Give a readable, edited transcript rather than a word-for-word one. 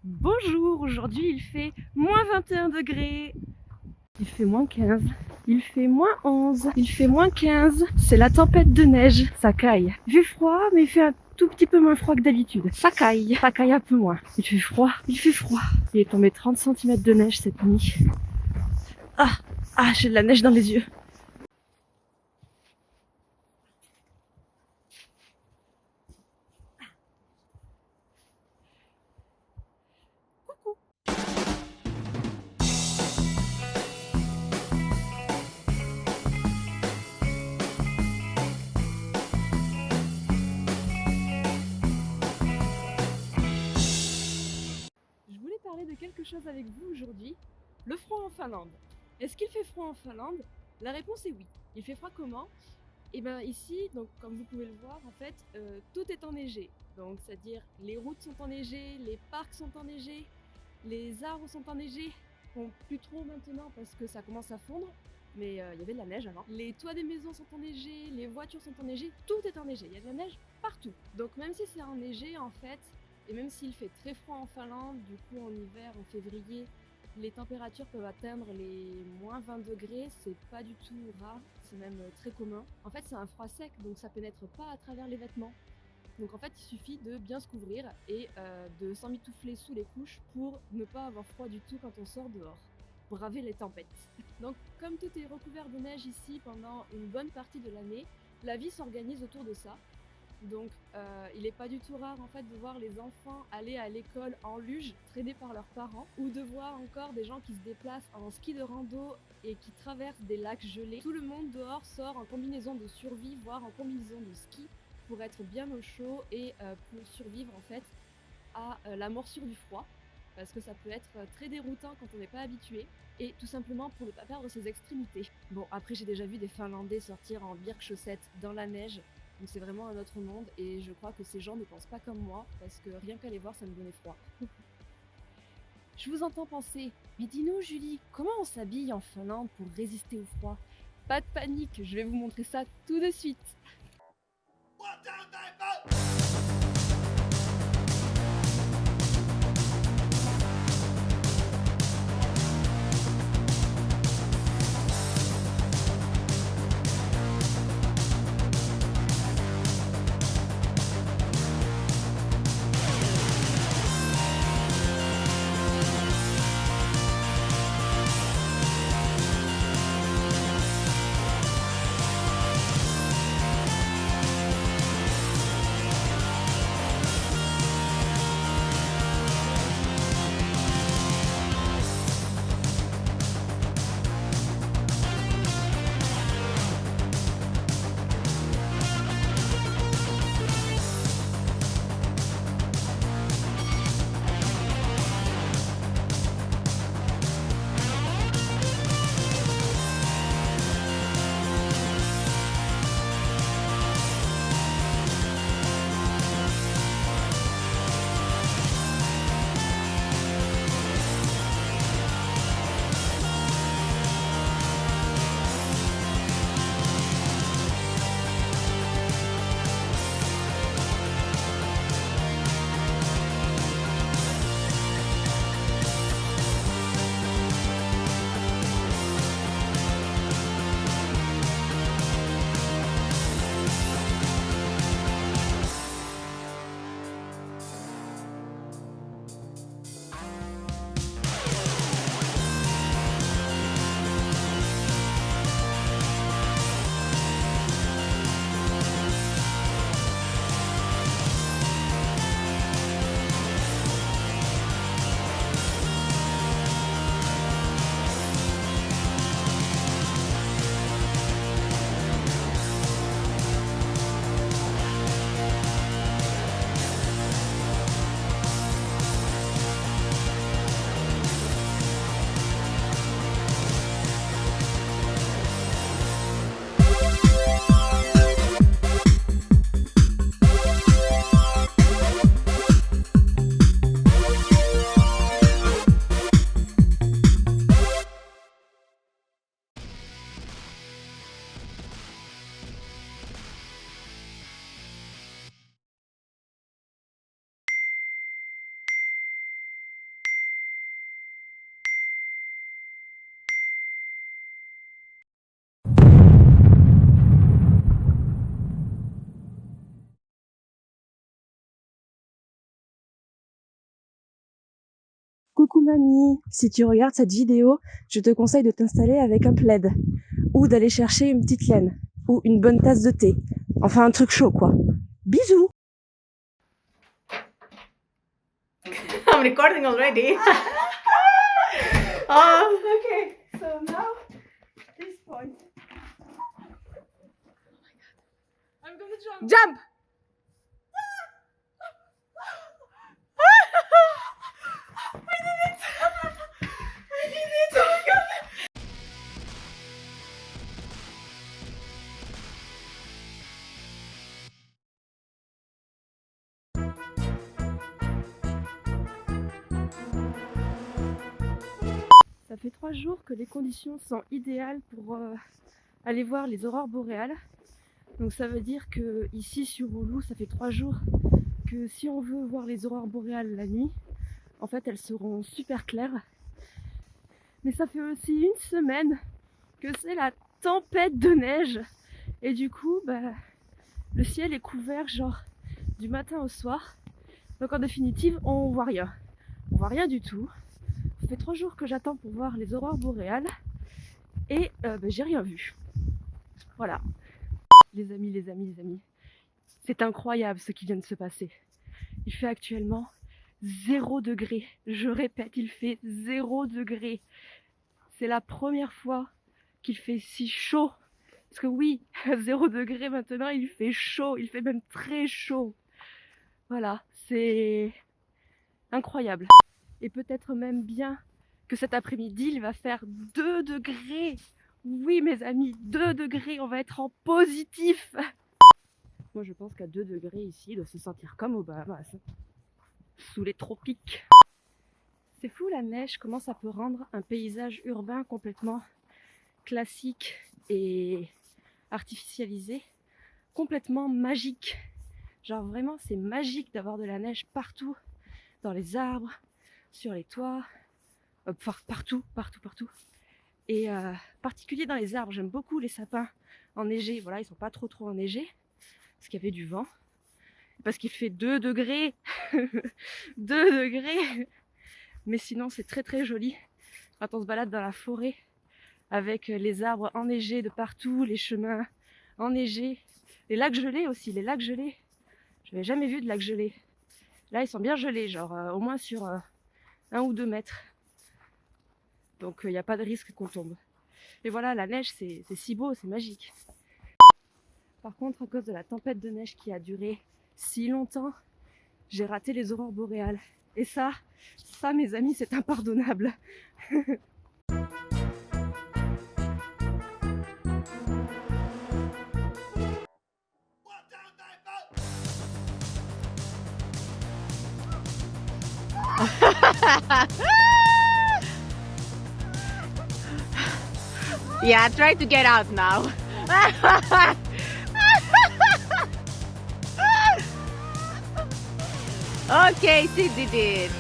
Bonjour, aujourd'hui il fait moins 21 degrés, il fait moins 15, il fait moins 11, il fait moins 15, c'est la tempête de neige, ça caille. Il fait froid mais il fait un tout petit peu moins froid que d'habitude. Ça caille un peu moins. Il fait froid, il fait froid. Il est tombé 30 cm de neige cette nuit. J'ai de la neige dans les yeux. Je voulais parler de quelque chose avec vous aujourd'hui, le froid en Finlande. Est-ce qu'il fait froid en Finlande? La réponse est oui. Il fait froid comment? Et bien ici, donc comme vous pouvez le voir, en fait, tout est enneigé. Donc c'est-à-dire les routes sont enneigées, les parcs sont enneigés, les arbres sont enneigés. Bon, plus trop maintenant parce que ça commence à fondre, mais il y avait de la neige avant. Les toits des maisons sont enneigés, les voitures sont enneigées, tout est enneigé. Il y a de la neige partout. Donc même si c'est enneigé en fait, et même s'il fait très froid en Finlande, du coup en hiver, en février, les températures peuvent atteindre les moins 20 degrés, c'est pas du tout rare, c'est même très commun. En fait, c'est un froid sec, donc ça pénètre pas à travers les vêtements. Donc en fait, il suffit de bien se couvrir et de s'emmitoufler sous les couches pour ne pas avoir froid du tout quand on sort dehors. Braver les tempêtes. Donc comme tout est recouvert de neige ici pendant une bonne partie de l'année, la vie s'organise autour de ça. Donc il n'est pas du tout rare en fait de voir les enfants aller à l'école en luge, traînés par leurs parents, ou de voir encore des gens qui se déplacent en ski de rando et qui traversent des lacs gelés. Tout le monde dehors sort en combinaison de survie, voire en combinaison de ski, pour être bien au chaud et pour survivre en fait à la morsure du froid, parce que ça peut être très déroutant quand on n'est pas habitué, et tout simplement pour ne pas perdre ses extrémités. Bon, après j'ai déjà vu des Finlandais sortir en birk-chaussettes dans la neige, donc c'est vraiment un autre monde, et je crois que ces gens ne pensent pas comme moi, parce que rien qu'à les voir, ça me donnait froid. Je vous entends penser, mais dis-nous Julie, comment on s'habille en Finlande pour résister au froid? Pas de panique, je vais vous montrer ça tout de suite. Coucou mamie, si tu regardes cette vidéo, je te conseille de t'installer avec un plaid, ou d'aller chercher une petite laine, ou une bonne tasse de thé. Enfin un truc chaud quoi. Bisous! I'm recording already. Okay, so now this point. I'm gonna jump. Jump! Ça fait 3 jours que les conditions sont idéales pour aller voir les aurores boréales. Donc ça veut dire que ici sur Oulu, ça fait 3 jours que si on veut voir les aurores boréales la nuit, en fait elles seront super claires. Mais ça fait aussi une semaine que c'est la tempête de neige. Et du coup, le ciel est couvert genre du matin au soir. Donc en définitive, on voit rien. On voit rien du tout. Ça fait 3 jours que j'attends pour voir les aurores boréales et j'ai rien vu. Voilà. Les amis, c'est incroyable ce qui vient de se passer. Il fait actuellement 0 degré. Je répète, il fait 0 degré. C'est la première fois qu'il fait si chaud. Parce que oui, 0 degré maintenant, il fait chaud. Il fait même très chaud. Voilà, c'est incroyable. Et peut-être même bien que cet après-midi, il va faire 2 degrés. Oui, mes amis, 2 degrés, on va être en positif. Moi, je pense qu'à 2 degrés ici, il doit se sentir comme au Bahamas, sous les tropiques. C'est fou la neige, comment ça peut rendre un paysage urbain complètement classique et artificialisé, complètement magique. Genre vraiment, c'est magique d'avoir de la neige partout, dans les arbres, sur les toits, partout. Et particulier dans les arbres, j'aime beaucoup les sapins enneigés. Voilà, ils sont pas trop enneigés, parce qu'il y avait du vent. Parce qu'il fait 2 degrés. 2 degrés. Mais sinon, c'est très joli. Quand on se balade dans la forêt, avec les arbres enneigés de partout, les chemins enneigés. Les lacs gelés aussi, les lacs gelés. Je n'avais jamais vu de lacs gelés. Là, ils sont bien gelés, genre au moins sur 1 ou 2 mètres. Donc il n'y a pas de risque qu'on tombe. Et voilà, la neige, c'est si beau, c'est magique. Par contre, à cause de la tempête de neige qui a duré si longtemps, j'ai raté les aurores boréales. Et ça, mes amis, c'est impardonnable. Yeah, try to get out now. Okay, she did it.